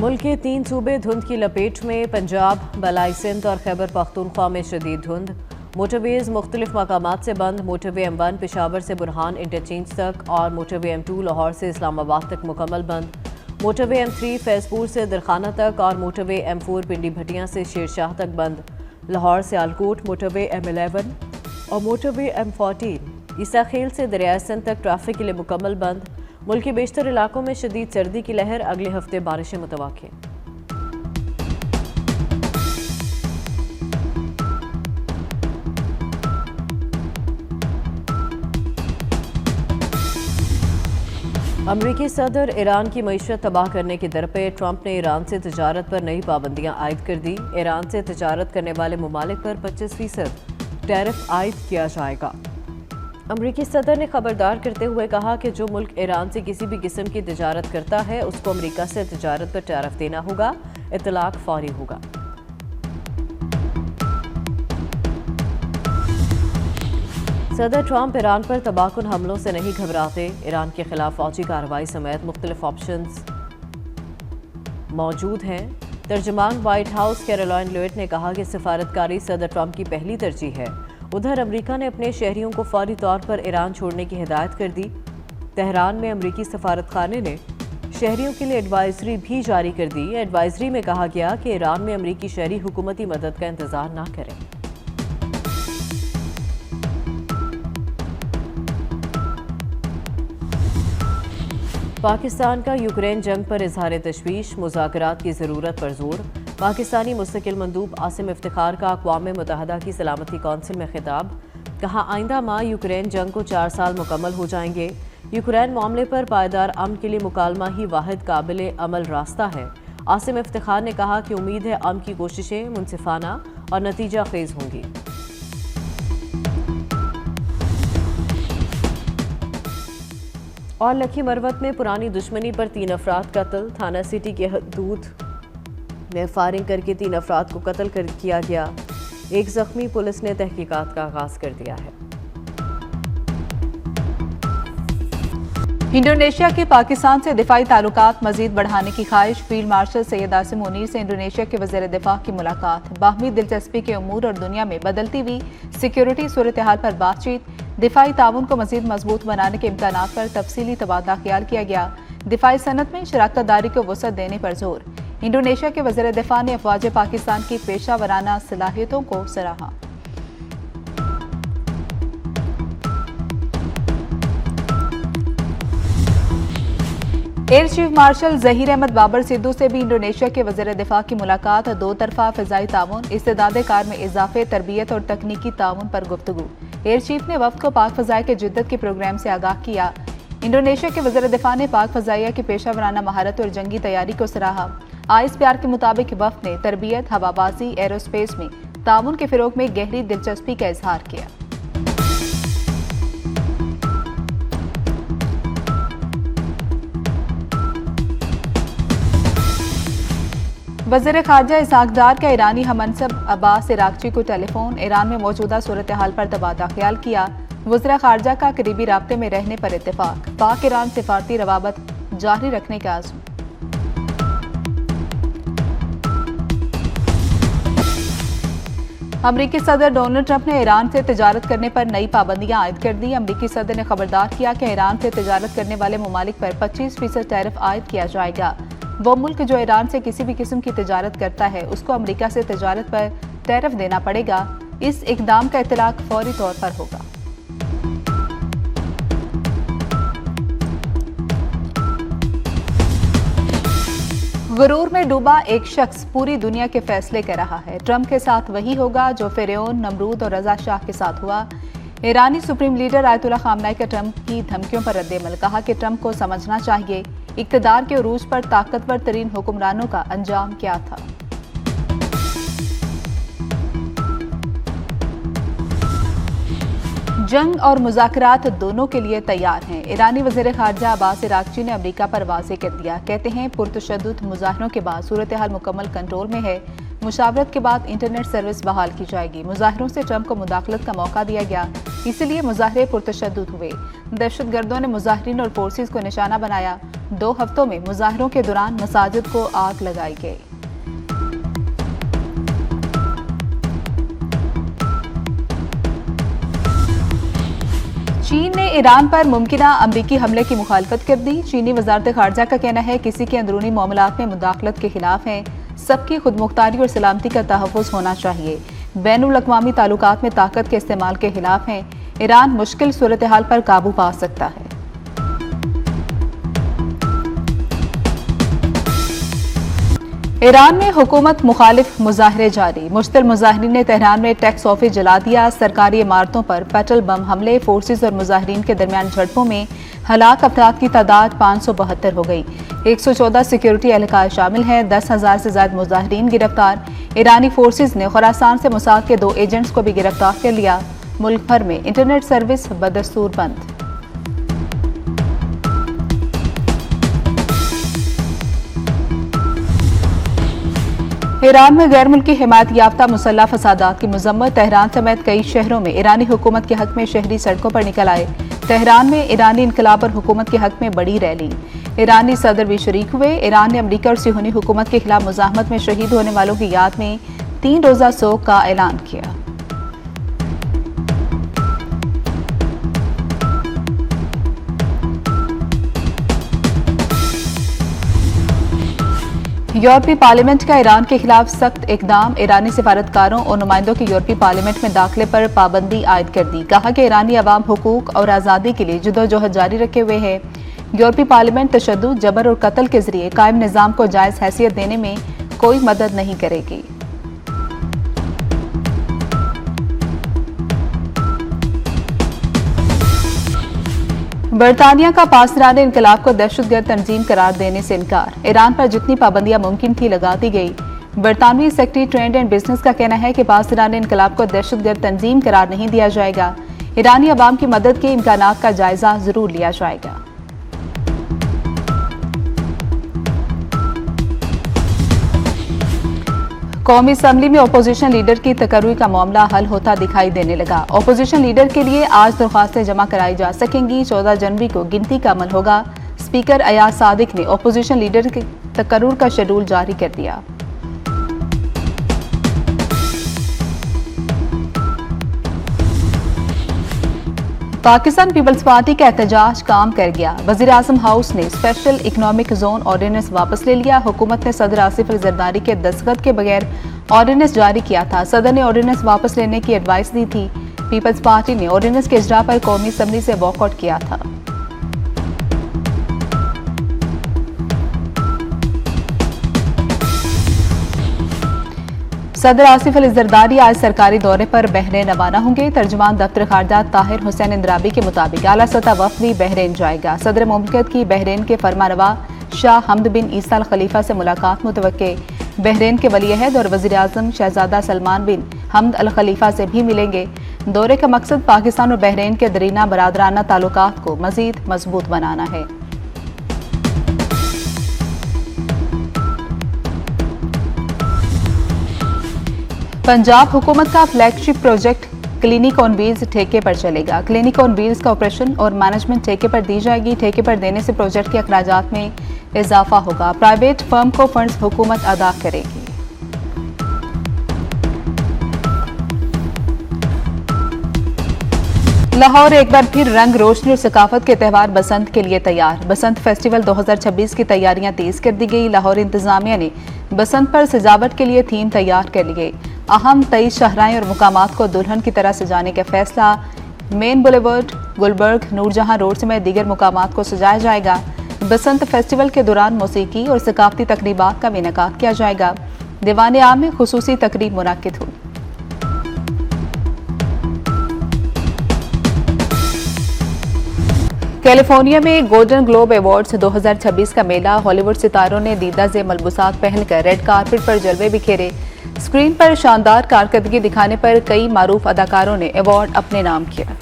मुल्क के 3 सूबे धुंध की लपेट में। पंजाब, बलाई सिंध और खैबर पख्तूनख्वा में शदीद धुंध। मोटरवेज मुख्तलिफ मकामात से बंद। मोटरवे M1 पेशावर से बुरहान इंटरचेंज तक और मोटरवे M2 लाहौर से इस्लामाबाद तक मुकम्मल बंद। मोटरवे M3 फैजपुर से दरखाना तक और मोटरवे M4 पिंडी भटियां से शेरशाह तक बंद। लाहौर से आलकोट मोटरवे M11 और मोटरवे M14 ईसा खेल से दरिया सिंध तक ट्रैफिक के लिए मुकम्मल बंद। मुल्क के बेशतर इलाकों में शदीद सर्दी की लहर। अगले हफ्ते बारिशें मुतवक्के। अमरीकी सदर ईरान की मईशत तबाह करने की दर पे। ट्रंप ने ईरान से तजारत पर नई पाबंदियां आयद कर दी। ईरान से तजारत करने वाले ममालिक पर 25% टैरिफ आयद किया जाएगा। अमरीकी सदर ने खबरदार करते हुए कहा कि जो मुल्क ईरान से किसी भी किस्म की तजारत करता है उसको अमरीका से तजारत पर टैरिफ देना होगा। इतलाक फौरी होगा। सदर ट्रंप ईरान पर तबाहकुन हमलों से नहीं घबराते। ईरान के खिलाफ फौजी कार्रवाई समेत मुख्तलिफ ऑप्शंस मौजूद हैं। तर्जमान व्हाइट हाउस कैरोलाइन लेविट ने कहा कि सफारतकारी सदर ट्रंप की पहली तरजीह है। उधर अमरीका ने अपने शहरियों को फौरी तौर पर ईरान छोड़ने की हिदायत कर दी। तेहरान में अमरीकी सफारतखाने ने शहरियों के लिए एडवाइजरी भी जारी कर दी। एडवाइजरी में कहा गया कि ईरान में अमरीकी शहरी हुकूमती मदद का इंतजार न करें। पाकिस्तान का यूक्रेन जंग पर इजहार तशवीश। मुज़ाकरात की ज़रूरत पर जोर। पाकिस्तानी मुस्तकिल मंदूब आसिम इफ्तिखार का अक़वाम मुत्तहिदा की सलामती कौंसिल में खिताब। कहा आइंदा माह यूक्रेन जंग को 4 साल मुकम्मल हो जाएंगे। यूक्रेन मामले पर पायदार अमन के लिए मुकालमा ही वाहिद काबिल अमल रास्ता है। आसिम इफ्तिखार ने कहा कि उम्मीद है अमन की कोशिशें मुनसिफाना और नतीजा खेज होंगी। और लखी मरवत में पुरानी दुश्मनी पर 3 अफराद कत्ल। थाना सिटी के हदूद में फायरिंग करके 3 अफराद को कत्ल किया गया। एक जख्मी। पुलिस ने तहकीकात का आगाज कर दिया है। इंडोनेशिया के पाकिस्तान से दिफाई ताल्लुकात मजीद बढ़ाने की ख्वाहिश। फील्ड मार्शल सैयद आसिम मुनीर से इंडोनेशिया के वज़ीर दिफा की मुलाकात। बाहमी दिलचस्पी के उमूर और दुनिया में बदलती हुई सिक्योरिटी सूरत हाल पर बातचीत। दिफाई ताउन को मजीद मजबूत बनाने के इम्कानात पर तफसीली तबादला ख्याल किया गया। दिफाई सनत में शराकत दारी को वसअत देने पर जोर। इंडोनेशिया के वज़ीर दिफा ने अफवाज पाकिस्तान की पेशा वराना सलाहियतों को सराहा। Air Chief Marshal Zaheer Ahmed Babar Sidhu से भी इंडोनेशिया के वज़ीर दिफा की मुलाकात। 2 तरफा फ़िज़ाई ताउन, इस्तेदाद कार में इजाफे, तरबियत और तकनीकी ताउन पर गुफ्तगू। एयर चीफ ने वफ़द को पाक फ़ज़ाई के जिद्दत के प्रोग्राम से आगाह किया। इंडोनेशिया के वज़ीर दिफा ने पाक फ़ज़ाइया की पेशा वराना महारत और जंगी तैयारी को सराहा। ISPR के मुताबिक वफ़द ने तरबियत, हवाबाजी, एरोस्पेस में ताउन के फ़रोग़ में गहरी दिलचस्पी का इजहार किया। वज़ीर ख़ारजा इसहाक़ डार का ईरानी हमनसब अब्बास इराक़ची को टेलीफोन। ईरान में मौजूदा सूरत हाल पर तबादला ख्याल किया। वज़ीर ख़ारजा का करीबी राब्ते में रहने पर इत्तेफ़ाक़। पाक ईरान सिफारती रवाबत जारी रखने का आज़म। अमरीकी सदर डोनाल्ड ट्रंप ने ईरान से तजारत करने पर नई पाबंदियां आयद कर दी। अमरीकी सदर ने खबरदार किया कि ईरान से तजारत करने वाले ममालिक पर 25% टैरिफ आयद किया जाएगा। वो मुल्क जो ईरान से किसी भी किस्म की तजारत करता है उसको अमरीका से तजारत पर टैरिफ देना पड़ेगा। इस इकदाम का इतलाक फौरी तौर पर होगा। गुरूर में डूबा एक शख्स पूरी दुनिया के फैसले कर रहा है। ट्रंप के साथ वही होगा जो फिरौन, नमरूद और रजा शाह के साथ हुआ। ईरानी सुप्रीम लीडर आयतुल्लाह खामनाई का ट्रंप की धमकियों पर रद्द-ए-अमल। कहा कि ट्रंप को समझना चाहिए इक़्तिदार के उरूज पर ताकतवर तरीन हुक्मरानों का अंजाम क्या था। जंग और मुज़ाकरात दोनों के लिए तैयार हैं। ईरानी वज़ीर ख़ारजा अब्बास इराक़ची ने अमरीका पर वाज़ेह कर दिया। कहते हैं पुरतशद्दुद मुज़ाहरों के बाद सूरत हाल मुकम्मल कंट्रोल में है। मुशावरत के बाद इंटरनेट सर्विस बहाल की जाएगी। मुजाहिरों से ट्रंप को मुदाखलत का मौका दिया गया, इसीलिए मुजाहरे पुरतशद्दुद हुए। दहशतगर्दों ने मुजाहिरीन और फोर्सेस को निशाना बनाया। 2 हफ्तों में मुजाहिरों के दौरान मसाजिद को आग लगाई गई। चीन ने ईरान पर मुमकिना अमरीकी हमले की मुखालफत कर दी। चीनी वजारत खारजा का कहना है किसी के अंदरूनी मामलात में मुदाखलत के खिलाफ हैं। सबकी खुदमुख्तारी और सलामती का तहफ़्फ़ुज़ होना चाहिए। बैनुल अक़वामी ताल्लुकात में ताकत के इस्तेमाल के खिलाफ हैं। ईरान मुश्किल सूरत हाल पर काबू पा सकता है। ईरान में हुकूमत मुखालिफ मुजाहरे जारी। मुश्तिल मुजाहिरीन ने तेहरान में टैक्स ऑफिस जला दिया। सरकारी इमारतों पर पेट्रोल बम हमले। फोर्सेस और मुजाहिरीन के दरमियान झड़पों में हलाक अफराद की तादाद 572 हो गई। 114 सिक्योरिटी एहलकार शामिल हैं। 10,000 से ज्यादा मुजाहिरीन गिरफ्तार। ईरानी फोर्सेस ने खुरासान से मोसाद के 2 एजेंट्स को भी गिरफ्तार कर लिया। मुल्क भर में इंटरनेट सर्विस बदस्तूर बंद। ईरान में गैर मुल्की हिमायत याफ्ता मुसल्लह फसादात की मजम्मत। तेहरान समेत कई शहरों में ईरानी हुकूमत के हक में शहरी सड़कों पर निकल आए। तेहरान में ईरानी इनकलाब और हुकूमत के हक में बड़ी रैली। ईरानी सदर भी शरीक हुए। ईरान ने अमरीका और सिहोनी हुकूमत के खिलाफ मुजाहमत में शहीद होने वालों की याद में 3 रोज़ा सोग का ऐलान किया। यूरोपीय पार्लियामेंट का ईरान के खिलाफ सख्त इकदाम। ईरानी सिफारतकारों और नुमाइंदों की यूरोपीय पार्लियामेंट में दाखिले पर पाबंदी आयद कर दी। कहा कि ईरानी अवाम हुकूक और आज़ादी के लिए जद्दोजहद जारी रखे हुए है। यूरोपीय पार्लियामेंट तशद्दुद, जबर और कत्ल के जरिए कायम निज़ाम को जायज़ हैसियत देने में कोई मदद नहीं करेगी। बरतानिया का पासरान इनकलाब को दहशतगर्द तंजीम करार देने से इनकार। ईरान पर जितनी पाबंदियां मुमकिन थी लगा दी गई। बरतानवी सेक्रेटरी ट्रेड एंड बिजनेस का कहना है कि पासरान इनकलाब को दहशतगर्द तंजीम करार नहीं दिया जाएगा। ईरानी अवाम की मदद के इम्कानात का जायजा जरूर लिया जाएगा। कौमी असम्बली में अपोजिशन लीडर की तकर्री का मामला हल होता दिखाई देने लगा। अपोजिशन लीडर के लिए आज दरख्वास्तें जमा कराई जा सकेंगी। 14 जनवरी को गिनती का अमल होगा। स्पीकर अयाज सादिक ने अपोजिशन लीडर के तकर्रुर का शेड्यूल जारी कर दिया। पाकिस्तान पीपल्स पार्टी का एहतजाज काम कर गया। वजीर आजम हाउस ने स्पेशल इकनॉमिक जोन ऑर्डिनेंस वापस ले लिया। हुकूमत ने सदर आसिफ अली जरदारी के दस्तखत के बगैर ऑर्डिनेंस जारी किया था। सदर ने ऑर्डिनेंस वापस लेने की एडवाइस दी थी। पीपल्स पार्टी ने ऑर्डिनेंस के इजरा पर कौमी असम्बली से वॉकआउट किया था। सदर आसिफ अली जरदारी आज सरकारी दौरे पर बहरीन रवाना होंगे। तर्जुमान दफ्तर खारजा ताहिर हुसैन इंद्राबी के मुताबिक आला सतह वफ़द भी बहरीन जाएगा। सदर मुमलिकत की बहरीन के फरमानवा शाह हमद बिन ईसा अल खलीफा से मुलाकात मुतवक्के। बहरीन के वली अहद और वज़ीर आज़म शहजादा सलमान बिन हमद अल खलीफा से भी मिलेंगे। दौरे का मकसद पाकिस्तान और बहरीन के दरीना बरादराना ताल्लुकात को मज़ीद मजबूत बनाना है। पंजाब हुकूमत का flagship project clinic on wheels ठेके पर चलेगा। क्लिनिक ऑन व्हील्स का ऑपरेशन और मैनेजमेंट ठेके पर दी जाएगी। ठेके पर देने से प्रोजेक्ट के अखराजात में इजाफा होगा। प्राइवेट फर्म को फंड्स हुकूमत अदा करेगी। लाहौर एक बार फिर रंग रोशनी और सकाफत के त्यौहार बसंत के लिए तैयार। बसंत फेस्टिवल 2026 की तैयारियां तेज कर दी गई। लाहौर इंतजामिया ने बसंत पर सजावट के लिए थीम तैयार कर ली गई। अहम 23 शाहराएं और मुकामात को दुल्हन की तरह सजाने का फैसला। Main Boulevard, Gulberg, Noorjahan Road समेत दीगर मुकामात को सजाया जाएगा। बसंत फेस्टिवल के दौरान मौसीकी और सकाफती तकरीबात का भी इनेकाद किया जाएगा। दीवान आम में खुसूसी तकरीब मुनक्किद हुई। कैलिफोर्निया में गोल्डन ग्लोब अवार्ड्स 2026 का मेला। हॉलीवुड सितारों ने दीदा से मलबूसात पहनकर रेड कार्पेट पर जलवे बिखेरे। स्क्रीन पर शानदार कारकर्दगी दिखाने पर कई मारूफ अदाकारों ने अवार्ड अपने नाम किया।